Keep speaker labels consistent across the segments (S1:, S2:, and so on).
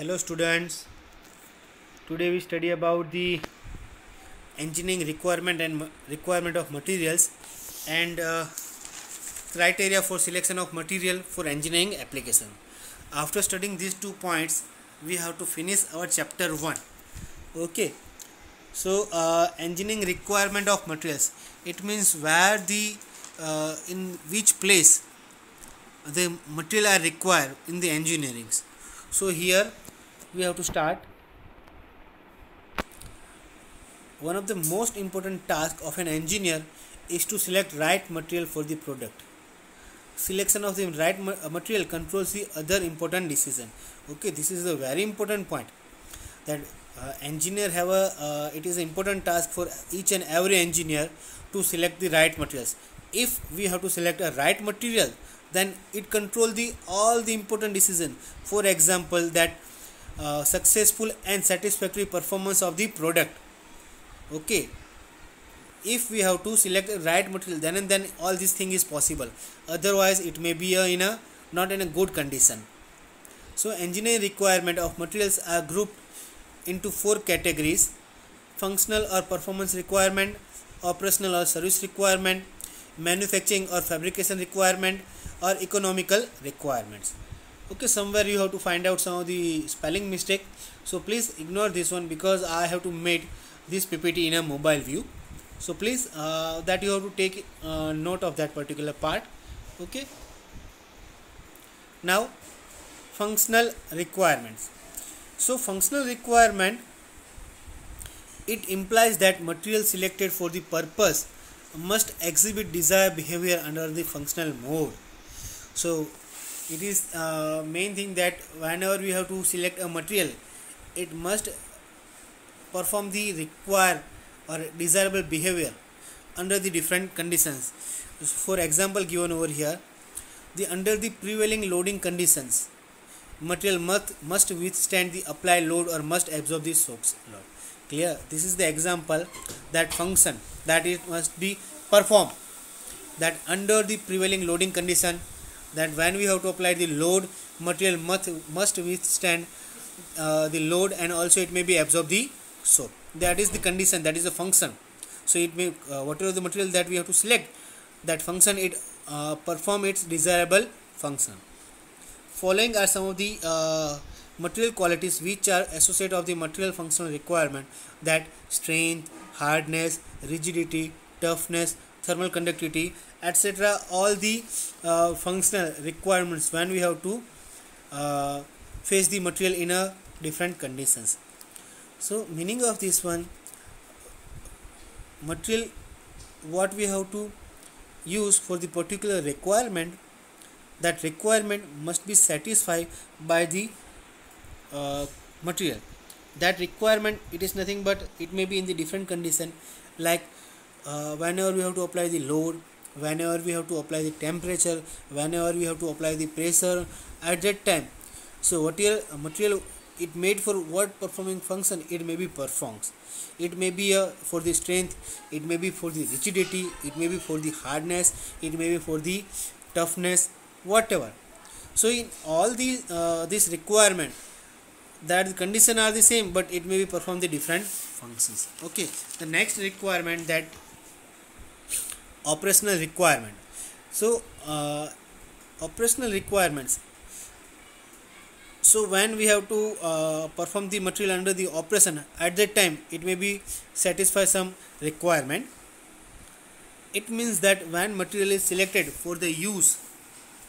S1: Hello students, today we study about the engineering requirement and requirement of materials and criteria for selection of material for engineering application. After studying these 2 points, we have to finish our chapter 1. Okay, so engineering requirement of materials, it means where the in which place the material are required in the engineering. So here we have to start. One of the most important tasks of an engineer is to select right material for the product. Selection of the right material controls the other important decision. Okay, this is a very important point, that engineer have a it is an important task for each and every engineer to select the right materials. If we have to select a right material, then it control the all the important decision. For example, that successful and satisfactory performance of the product. Okay, if we have to select the right material, then and then all this thing is possible. Otherwise it may be not in a good condition. So engineering requirement of materials are grouped into 4 categories: functional or performance requirement, operational or service requirement, manufacturing or fabrication requirement, or economical requirements. Okay, somewhere you have to find out some of the spelling mistake, so please ignore this one because I have to make this PPT in a mobile view. So please that you have to take note of that particular part. Okay, now functional requirements. So functional requirement, it implies that material selected for the purpose must exhibit desired behavior under the functional mode. So it is main thing that whenever we have to select a material, it must perform the required or desirable behavior under the different conditions. For example given over here, the under the prevailing loading conditions, material must withstand the applied load or must absorb the shock load. Clear? This is the example, that function that it must be performed, that under the prevailing loading condition, that when we have to apply the load, material must withstand the load, and also it may be absorb the shock. That is the condition, that is the function. So it may whatever the material that we have to select, that function it perform its desirable function. Following are some of the material qualities which are associated of the material functional requirement, that strength, hardness, rigidity, toughness, thermal conductivity, etc. All the functional requirements when we have to face the material in a different conditions. So meaning of this one, material what we have to use for the particular requirement, that requirement must be satisfied by the material. That requirement, it is nothing but it may be in the different condition, like whenever we have to apply the load, whenever we have to apply the temperature, whenever we have to apply the pressure at that time. So whatever material it made for what performing function, it may be performs. It may be for the strength, it may be for the rigidity, it may be for the hardness, it may be for the toughness, whatever. So in all these this requirement, that the condition are the same, but it may be perform the different functions. Okay, the next requirement, that operational requirement. So operational requirements, so when we have to perform the material under the operation, at that time it may be satisfy some requirement. It means that when material is selected for the use,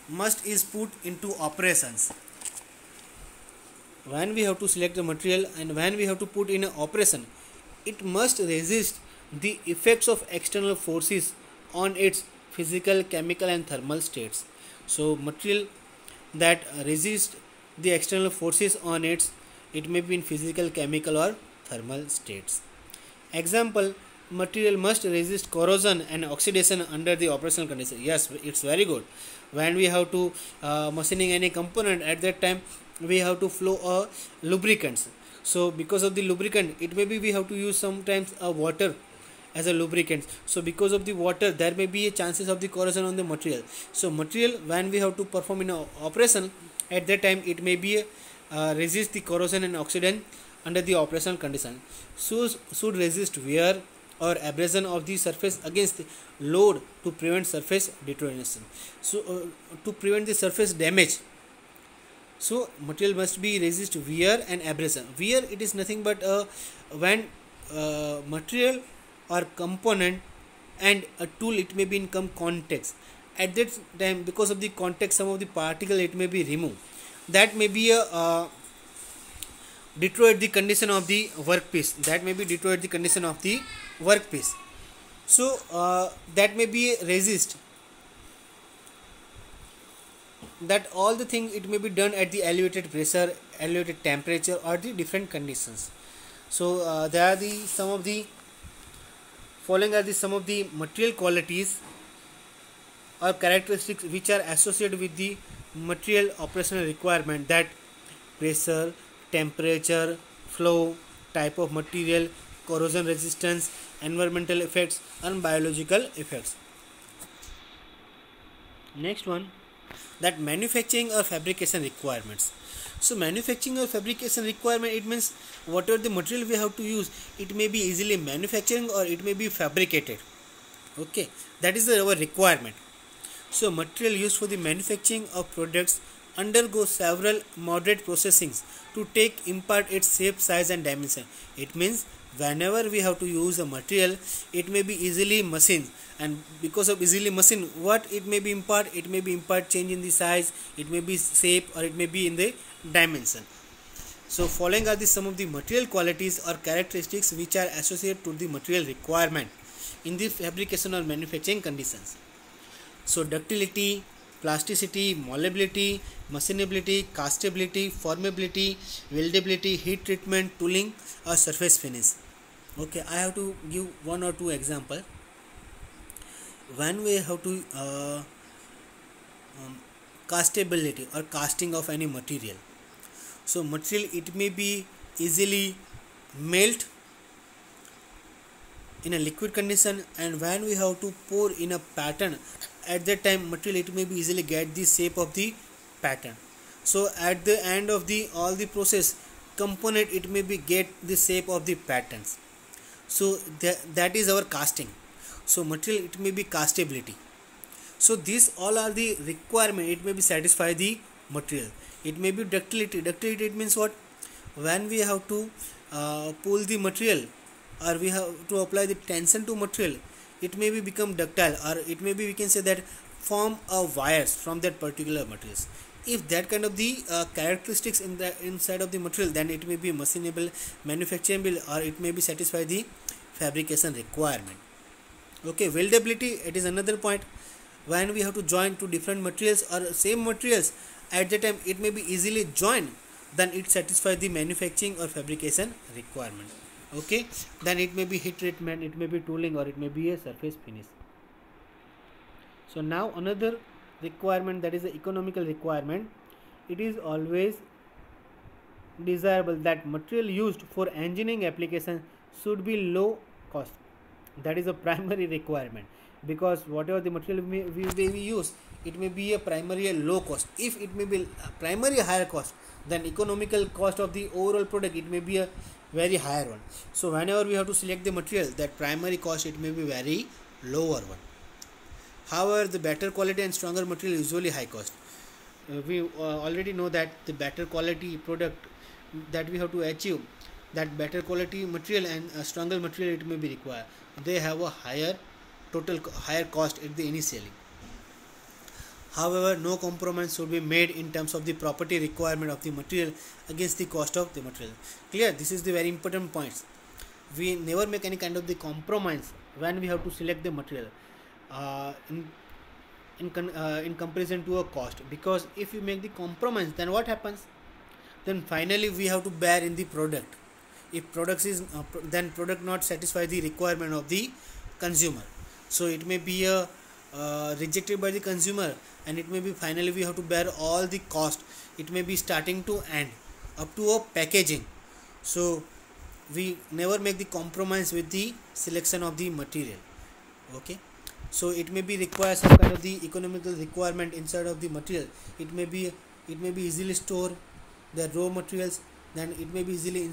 S1: must is put into operations. When we have to select the material and when we have to put in an operation, it must resist the effects of external forces on its physical, chemical and thermal states. So material that resist the external forces on it may be in physical, chemical or thermal states. Example, material must resist corrosion and oxidation under the operational condition. Yes, it's very good. When we have to machining any component, at that time we have to flow lubricants. So because of the lubricant, it may be we have to use sometimes water as a lubricant. So because of the water, there may be a chances of the corrosion on the material. So material when we have to perform in a operation, at that time it may be resist the corrosion and oxidation under the operational condition. So should resist wear or abrasion of the surface against the load to prevent surface deterioration. So to prevent the surface damage, so material must be resist wear and abrasion. Wear, it is nothing but when material or component and a tool, it may be in some context. At that time, because of the context, some of the particle it may be removed. That may be a deteriorate the condition of the workpiece. That may be deteriorate the condition of the workpiece. So that may be resist. That all the thing it may be done at the elevated pressure, elevated temperature, or the different conditions. So there are the some of the following are the some of the material qualities or characteristics which are associated with the material operational requirement, that pressure, temperature, flow, type of material, corrosion resistance, environmental effects, and biological effects. Next one, that manufacturing or fabrication requirements. So manufacturing or fabrication requirement, it means whatever the material we have to use, it may be easily manufacturing or it may be fabricated. Okay, that is our requirement. So material used for the manufacturing of products undergo several moderate processings to impart its shape, size, and dimension. It means whenever we have to use a material, it may be easily machined, and because of easily machine, what it may be impart, change in the size, it may be shape, or it may be in the dimension. So following are the some of the material qualities or characteristics which are associated to the material requirement in the fabrication or manufacturing conditions. So ductility, plasticity, malleability, machinability, castability, formability, weldability, heat treatment, tooling, or surface finish. Okay, I have to give one or two example. When we have to castability or casting of any material. So material, it may be easily melt in a liquid condition, and when we have to pour in a pattern, at that time material, it may be easily get the shape of the pattern. So at the end of the all the process, component, it may be get the shape of the patterns. So that is our casting. So material, it may be castability. So these all are the requirement, it may be satisfy the material. It may be ductility. Ductility, it means what? When we have to pull the material, or we have to apply the tension to material, it may be become ductile, or it may be, we can say that, form of wires from that particular materials. If that kind of the characteristics in the inside of the material, then it may be machinable, manufacturable, or it may be satisfy the fabrication requirement. Okay, weldability, it is another point. When we have to join two different materials or same materials, at that time it may be easily joined, then it satisfies the manufacturing or fabrication requirement. Okay, then it may be heat treatment, it may be tooling, or it may be a surface finish. So now another requirement, that is the economical requirement. It is always desirable that material used for engineering application should be low cost. That is a primary requirement, because whatever the material we use, it may be a primary low cost. If it may be a primary higher cost, then economical cost of the overall product, it may be a very higher one. So whenever we have to select the material, that primary cost, it may be very lower one. However, the better quality and stronger material usually high cost. We already know that the better quality product that we have to achieve, that better quality material and a stronger material, it may be required. They have a higher cost at the initially. However, no compromise should be made in terms of the property requirement of the material against the cost of the material. Clear? This is the very important points. We never make any kind of the compromise when we have to select the material in comparison to a cost, because if you make the compromise, then what happens? Then finally we have to bear in the product. If product is then product not satisfy the requirement of the consumer, so it may be rejected by the consumer, and it may be finally we have to bear all the cost. It may be starting to end up to a packaging. So we never make the compromise with the selection of the material. Okay, so it may be require some kind of the economical requirement inside of the material. It may be easily stored, the raw materials, then it may be easily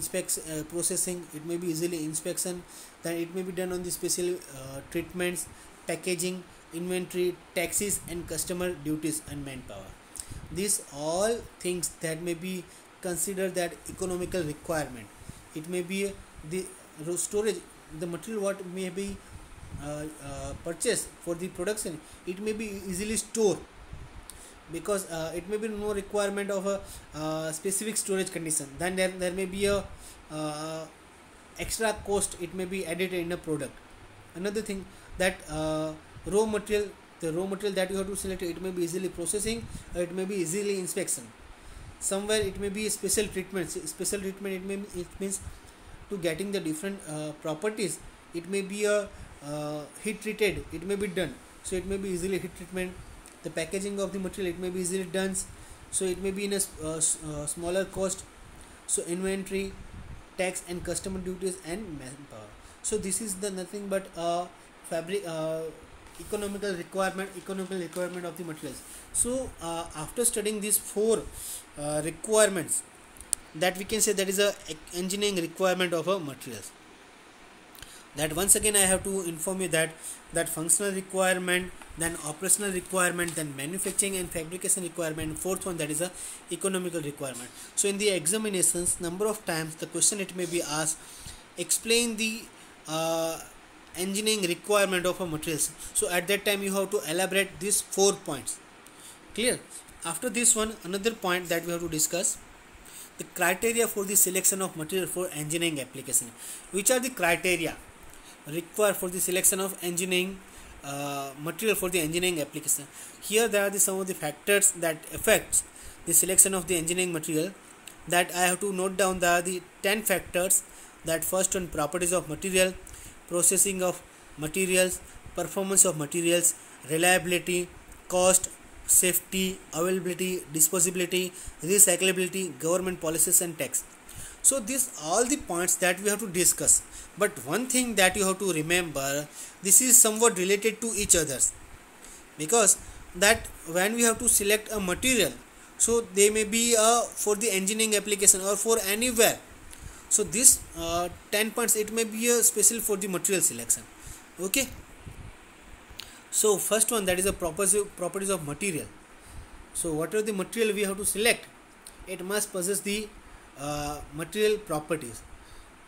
S1: processing, it may be easily inspection, then it may be done on the special treatments, packaging, inventory, taxes and customer duties and manpower. These all things that may be considered that economical requirement. It may be the storage, the material what may be purchased for the production, it may be easily stored, because it may be no requirement of a specific storage condition, then there may be a extra cost, it may be added in a product. Another thing, that raw material, the raw material that you have to select, it may be easily processing or it may be easily inspection. Somewhere it may be a special treatment, it means to getting the different properties, it may be a heat treated, it may be done, so it may be easily heat treatment. The packaging of the material, it may be easily done, so it may be in a smaller cost. So inventory, tax and customer duties and manpower. So this is the nothing but fabric economical requirement of the materials. So after studying these four requirements, that we can say that is a engineering requirement of a materials. That once again I have to inform you that functional requirement, then operational requirement, then manufacturing and fabrication requirement, fourth one that is a economical requirement. So in the examinations, number of times the question it may be asked, explain the engineering requirement of a materials. So at that time you have to elaborate these 4 points. Clear? After this one, another point that we have to discuss, the criteria for the selection of material for engineering application. Which are the criteria required for the selection of engineering material for the engineering application? Here there are some of the factors that affects the selection of the engineering material, that I have to note down. There are the 10 factors. That first one, properties of material, processing of materials, performance of materials, reliability, cost, safety, availability, disposability, recyclability, government policies and tax. So these all the points that we have to discuss, but one thing that you have to remember, this is somewhat related to each others, because that when we have to select a material, so they may be for the engineering application or for anywhere. So this 10 points, it may be a special for the material selection. Okay, so first one, that is a properties of material. So whatever the material we have to select, it must possess the material properties.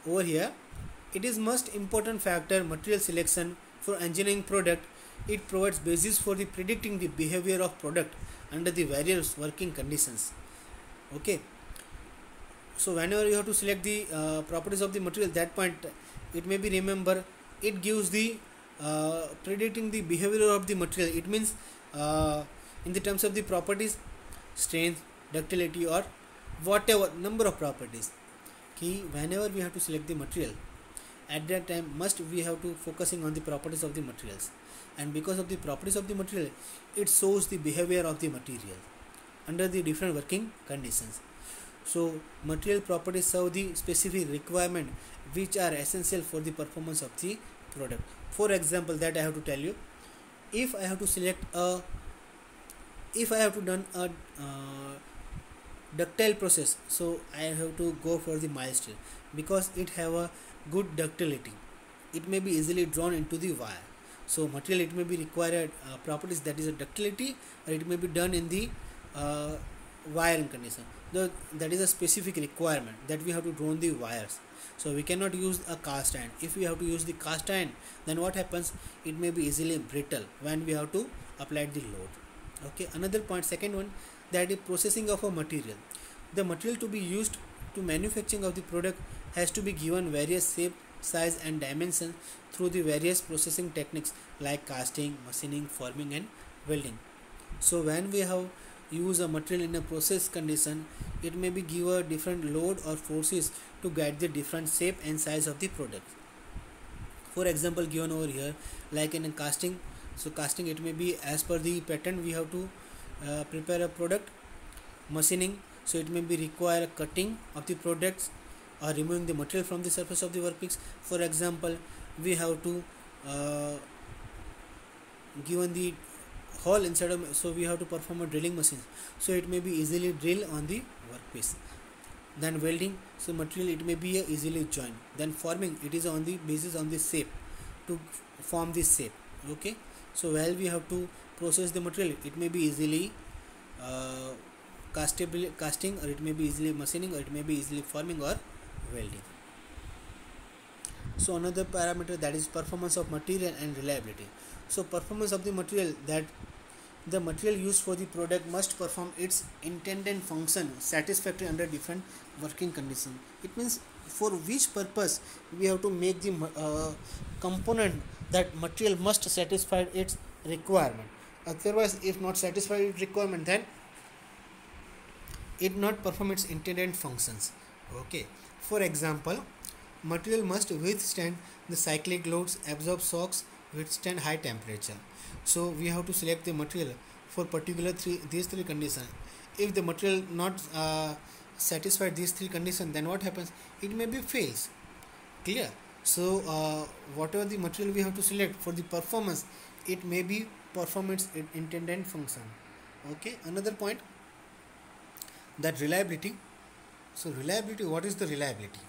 S1: Over here, it is most important factor, material selection for engineering product. It provides basis for the predicting the behavior of product under the various working conditions. Okay, so whenever you have to select the properties of the material, that point it may be remember, it gives the predicting the behavior of the material. It means in the terms of the properties, strength, ductility or whatever number of properties. Key, whenever we have to select the material, at that time must we have to focusing on the properties of the materials, and because of the properties of the material, it shows the behavior of the material under the different working conditions. So material properties serve the specific requirement which are essential for the performance of the product. For example, that I have to tell you, if I have to select a, if I have to done a ductile process, so I have to go for the mild steel because it have a good ductility, it may be easily drawn into the wire. So material, it may be required properties, that is a ductility, or it may be done in the wiring condition. That is a specific requirement that we have to draw the wires. So we cannot use a cast iron. If we have to use the cast iron, then what happens, it may be easily brittle when we have to apply the load. Okay, another point, second one, that is processing of a material. The material to be used to manufacturing of the product has to be given various shape, size and dimension through the various processing techniques like casting, machining, forming and welding. So when we have use a material in a process condition, it may be give a different load or forces to guide the different shape and size of the product. For example, given over here, like in a casting, so casting, it may be as per the pattern we have to prepare a product. Machining, so it may be require cutting of the products or removing the material from the surface of the workpiece. For example, we have to given the hole inside of, so we have to perform a drilling machine, so it may be easily drill on the workpiece. Then welding, so material it may be easily joined. Then forming, it is on the basis on the shape to form this shape. Okay, so while we have to process the material, it may be easily uh, casting, or it may be easily machining, or it may be easily forming or welding. So another parameter, that is performance of material and reliability. So performance of the material, that the material used for the product must perform its intended function satisfactorily under different working conditions. It means for which purpose we have to make the component, that material must satisfy its requirement. Otherwise, if not satisfy its requirement, then it not perform its intended functions. Okay, for example, material must withstand the cyclic loads, absorb shocks, withstand high temperature. So we have to select the material for particular these three conditions. If the material not satisfy these three conditions, then what happens? It may be fails. Clear? So whatever the material we have to select for the performance, it may be perform its intended function. Okay, another point, that reliability. So reliability, what is the reliability?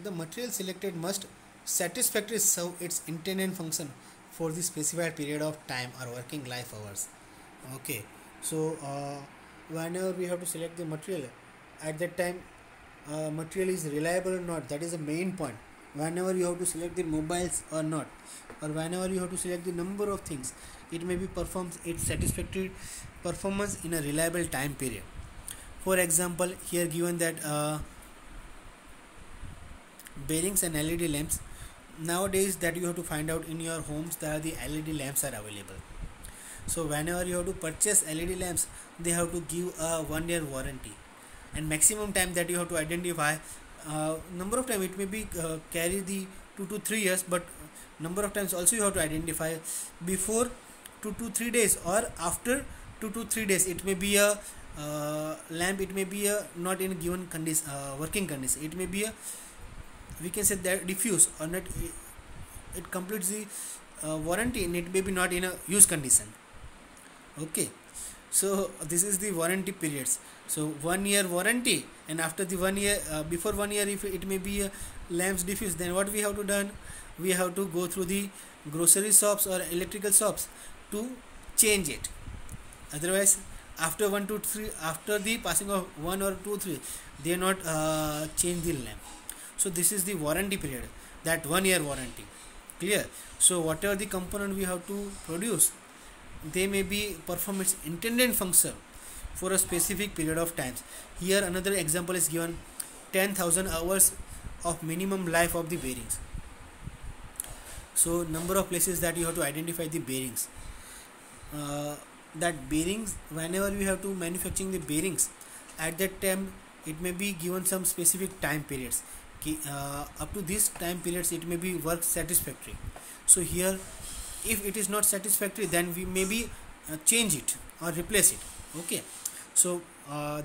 S1: The material selected must satisfactorily serve its intended function for the specified period of time or working life hours. Okay, so whenever we have to select the material, at that time material is reliable or not, that is the main point. Whenever you have to select the mobiles or not, or whenever you have to select the number of things, it may be performs its satisfactory performance in a reliable time period. For example, here given that bearings and LED lamps, nowadays that you have to find out in your homes that the LED lamps are available. So whenever you have to purchase LED lamps, they have to give a 1 year warranty, and maximum time that you have to identify, number of time it may be carry the 2 to 3 years, but number of times also you have to identify before 2 to 3 days or after 2 to 3 days. It may be a lamp, it may be a not in a given condition, working condition, it may be a, we can say that diffuse or not, it completes the warranty, and it may be not in a use condition. Okay, so this is the warranty periods. So 1 year warranty, and after the 1 year, before 1 year, if it may be a lamps diffuse, then what we have to done, we have to go through the grocery shops or electrical shops to change it. Otherwise, after 1 to 3, after the passing of 1 or 2 3, they not change the lamp. So this is the warranty period, that 1 year warranty. Clear? So whatever the component we have to produce, they may be perform its intended function for a specific period of times. Here another example is given, 10,000 hours of minimum life of the bearings. So number of places that you have to identify the bearings. That bearings, whenever we have to manufacturing the bearings, at that time it may be given some specific time periods. Up to these time periods it may be work satisfactory. So here, if it is not satisfactory, then we maybe change it or replace it. Okay, so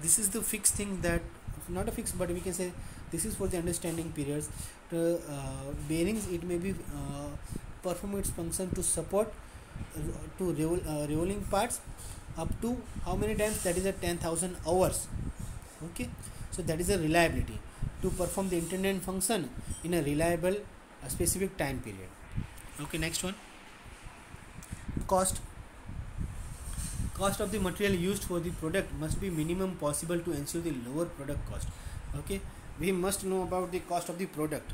S1: this is the fixed thing, that not a fixed, but we can say this is for the understanding periods. The bearings, it may be perform its function to support to revolving parts up to how many times, that is a 10,000 hours. Okay, so that is a reliability, to perform the intended function in a reliable specific time period. Okay, next one, cost. Cost of the material used for the product must be minimum possible to ensure the lower product cost. Okay, we must know about the cost of the product.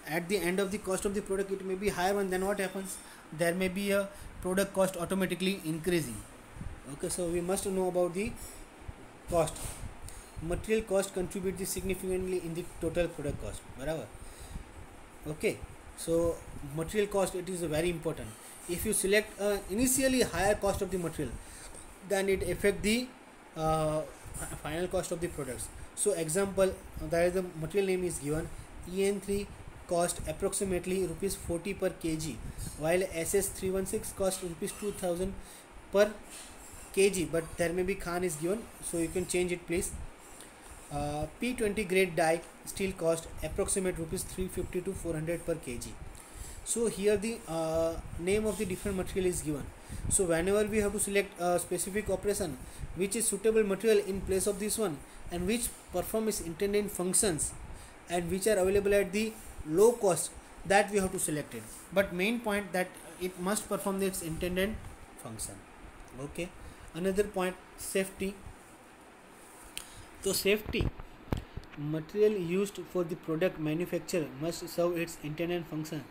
S1: At the end of the cost of the product, it may be higher one, then what happens, there may be a product cost automatically increasing. Okay, so we must know about the cost. Material cost contributes significantly in the total product cost. Barabar. Okay, so material cost, it is very important. If you select initially higher cost of the material, then it affect the final cost of the products. So example, there is the material name is given, EN3 cost approximately rupees 40 per kg, while SS316 cost rupees 2000 per kg, but there may be Khan is given, so you can change it please. P20 grade die steel cost approximate rupees 350 to 400 per kg. So here the name of the different material is given. So whenever we have to select a specific operation which is suitable material in place of this one, and which perform its intended functions and which are available at the low cost, that we have to select it. But main point that it must perform its intended function. Okay. Another point, safety. So safety, material used for the product manufacture must serve its intended function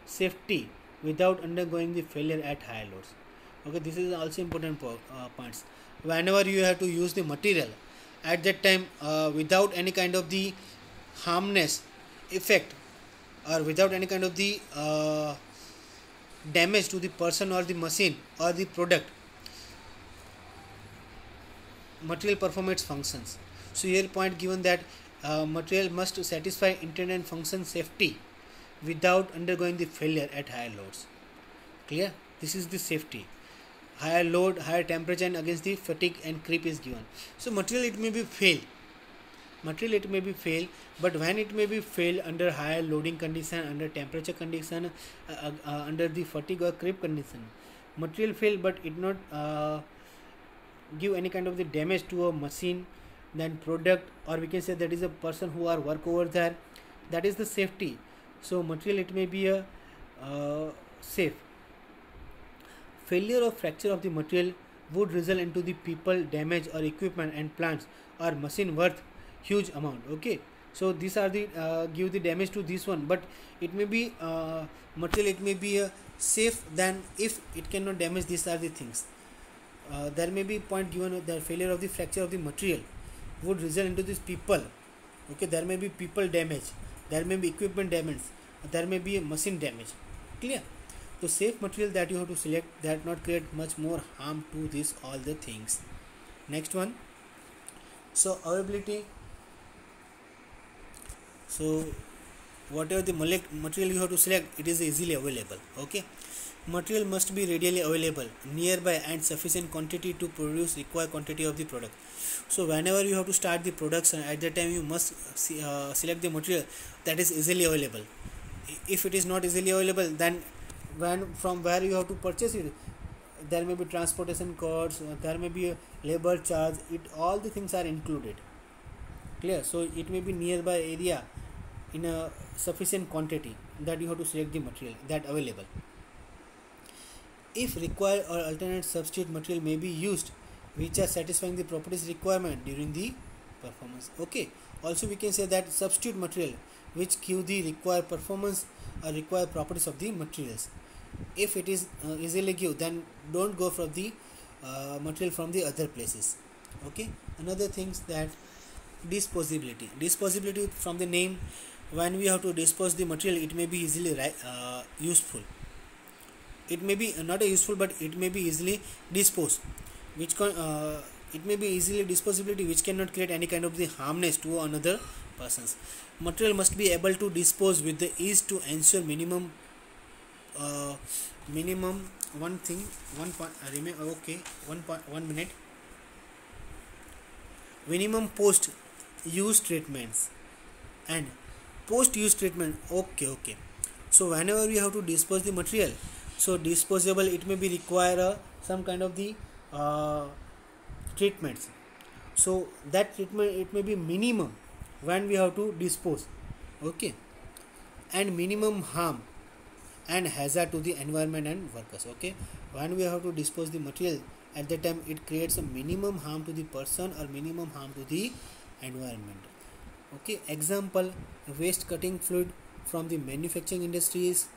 S1: safety without undergoing the failure at higher loads. Okay, this is also important points. Whenever you have to use the material, at that time without any kind of the harmness effect or without any kind of the damage to the person or the machine or the product, material perform its functions. So here point given that material must satisfy intended function safety without undergoing the failure at higher loads. Clear? This is the safety. Higher load, higher temperature, and against the fatigue and creep is given. So material it may be fail. Material it may be fail, but when it may be fail under higher loading condition, under temperature condition, under the fatigue or creep condition, material fail, but it not give any kind of the damage to a machine, then product, or we can say that is a person who are work over there. That is the safety. So material it may be a safe. Failure or fracture of the material would result into the people damage or equipment and plants or machine worth huge amount. Okay, so these are the give the damage to this one, but it may be material it may be safe than if it cannot damage. These are the things. There may be point given the failure of the fracture of the material would result into this people. Okay, there may be people damage, there may be equipment damage, there may be a machine damage. Clear? So safe material that you have to select that not create much more harm to this all the things. Next one. So availability. So whatever the material you have to select, it is easily available. Okay. Material must be readily available nearby and sufficient quantity to produce required quantity of the product. So whenever you have to start the production, at that time you must select the material that is easily available. If it is not easily available, then from where you have to purchase it, there may be transportation costs, there may be a labor charge, it all the things are included. Clear? So it may be nearby area in a sufficient quantity that you have to select the material that available. If required or alternate substitute material may be used which are satisfying the properties requirement during the performance. Okay, also we can say that substitute material which give the required performance or required properties of the materials. If it is easily give, then don't go for the material from the other places. Okay, another things that disposability from the name, when we have to dispose the material, it may be easily useful. It may be not a useful, but it may be easily disposed, which it may be easily disposability which cannot create any kind of the harmness to another persons. Material must be able to dispose with the ease to ensure minimum one thing, 1 point remain. Okay, 1 minute. Minimum post use treatments and post use treatment. Okay. So whenever we have to dispose the material, so disposable, it may be require some kind of the treatments. So that treatment it may be minimum when we have to dispose. Okay, and minimum harm and hazard to the environment and workers. Okay, when we have to dispose the material, at that time it creates a minimum harm to the person or minimum harm to the environment. Okay, example, waste cutting fluid from the manufacturing industries.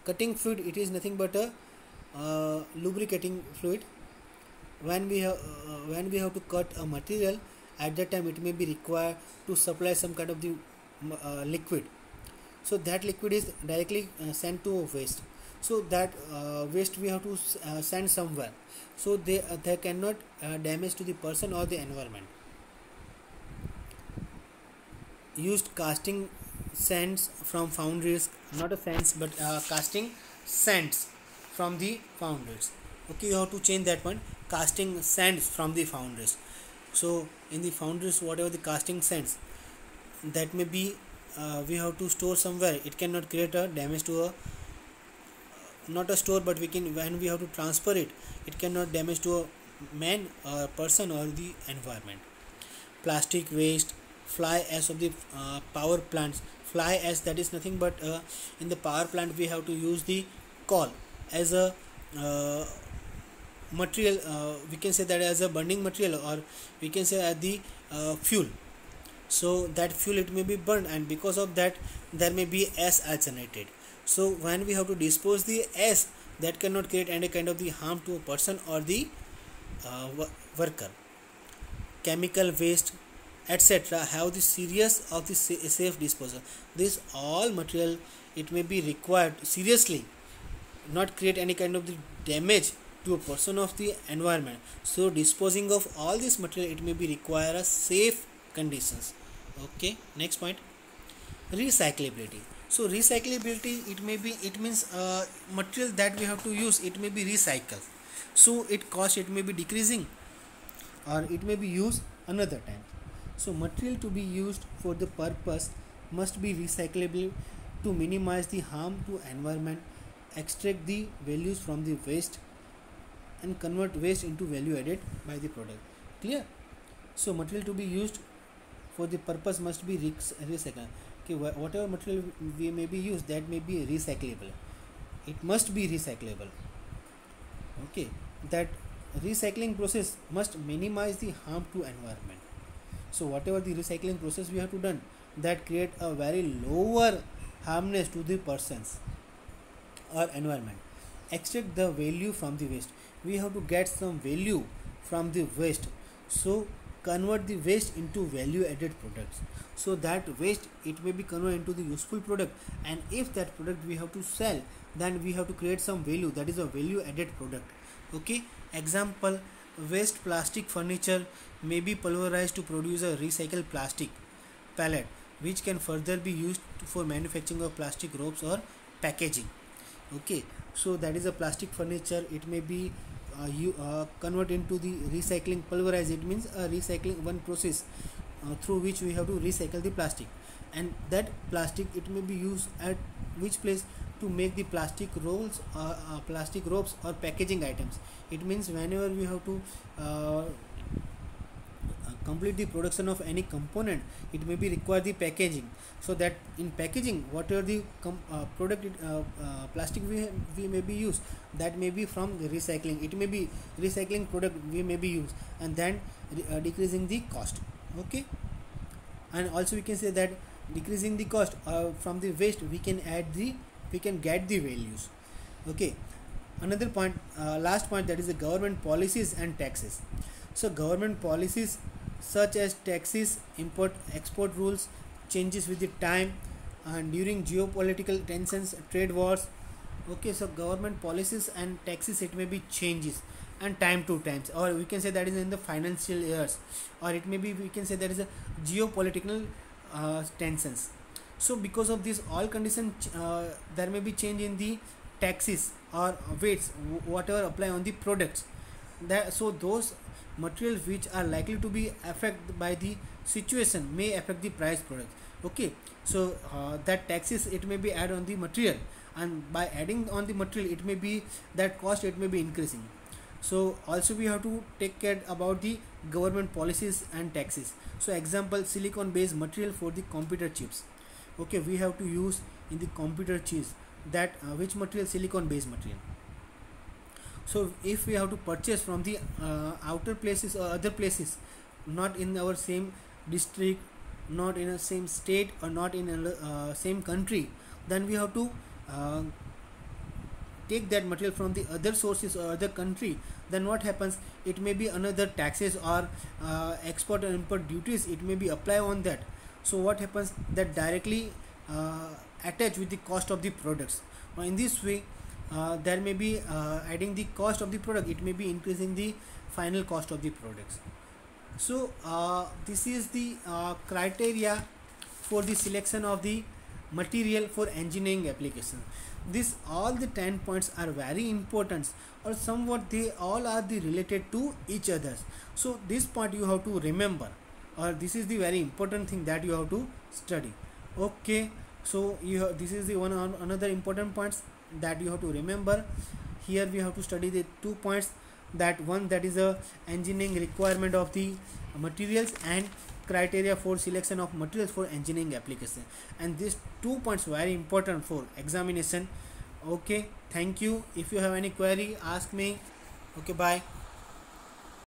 S1: Cutting fluid, it is nothing but a lubricating fluid. When we have to cut a material, at that time it may be required to supply some kind of the liquid. So that liquid is directly sent to waste. So that waste we have to send somewhere. So they cannot damage to the person or the environment. Used casting sands from foundries, not a sands but casting sands from the foundries. Okay, you have to change that one, casting sands from the foundries. So in the foundries, whatever the casting sands, that may be we have to store somewhere. It cannot create a damage to a not a store, but we can, when we have to transfer it, it cannot damage to a man or person or the environment. plastic waste, fly ash of the power plants. Fly ash, that is nothing but in the power plant we have to use the coal as a uh, material, we can say that as a burning material, or we can say as the fuel. So that fuel, it may be burned, and because of that there may be ash as generated. So when we have to dispose the ash, that cannot create any kind of the harm to a person or the worker. Chemical waste, etc., have the serious of the safe disposal. This all material, it may be required seriously, not create any kind of the damage to a person of the environment. So disposing of all this material, it may be require a safe conditions. Okay, next point, recyclability. So recyclability, it may be, it means material that we have to use, it may be recycled, so it cost, it may be decreasing, or it may be used another time. So material to be used for the purpose must be recyclable to minimize the harm to environment, extract the values from the waste, and convert waste into value added by the product. Clear? So material to be used for the purpose must be recycled. Okay, whatever material we may be used, that may be recyclable. It must be recyclable. Okay, that recycling process must minimize the harm to environment. So whatever the recycling process we have to done, that create a very lower harmness to the persons or environment. Extract the value from the waste. We have to get some value from the waste. So convert the waste into value added products. So that waste, it may be converted into the useful product, and if that product we have to sell, then we have to create some value, that is a value added product. Okay, example, waste plastic furniture may be pulverized to produce a recycled plastic pallet, which can further be used for manufacturing of plastic ropes or packaging. Okay, so that is a plastic furniture, it may be convert into the recycling, pulverize, it means a recycling one process through which we have to recycle the plastic, and that plastic, it may be used at which place, to make the plastic rolls, plastic ropes or packaging items. It means whenever we have to complete the production of any component, it may be require the packaging. So that in packaging, whatever the product plastic we may be used, that may be from the recycling, it may be recycling product we may be used, and then decreasing the cost. Okay, and also we can say that decreasing the cost from the waste, we can get the values. Okay, another point, last point, that is the government policies and taxes. So government policies such as taxes, import export rules changes with the time and during geopolitical tensions, trade wars. Okay, so government policies and taxes, it may be changes and time to times, or we can say that is in the financial years, or it may be, we can say that is a geopolitical tensions. So because of this all condition, there may be change in the taxes or weights whatever apply on the products. So those materials which are likely to be affected by the situation may affect the price product. Okay, so that taxes, it may be add on the material, and by adding on the material, it may be that cost, it may be increasing. So also we have to take care about the government policies and taxes. So example, silicon based material for the computer chips. Okay, we have to use in the computer chips, that which material, silicon based material. So if we have to purchase from the outer places or other places, not in our same district, not in the same state, or not in a same country, then we have to take that material from the other sources or other country. Then what happens, it may be another taxes or export and import duties, it may be apply on that. So what happens, that directly attach with the cost of the products. Now in this way, there may be adding the cost of the product, it may be increasing the final cost of the products. So this is the criteria for the selection of the material for engineering application. This all the 10 points are very important, or somewhat they all are the related to each others. So this part you have to remember, or this is the very important thing that you have to study. Okay, so this is the another important points that you have to remember. Here we have to study the 2 points, that one, that is a engineering requirement of the materials, and criteria for selection of materials for engineering application, and these 2 points very important for examination. Okay, thank you. If you have any query, ask me. Okay, bye.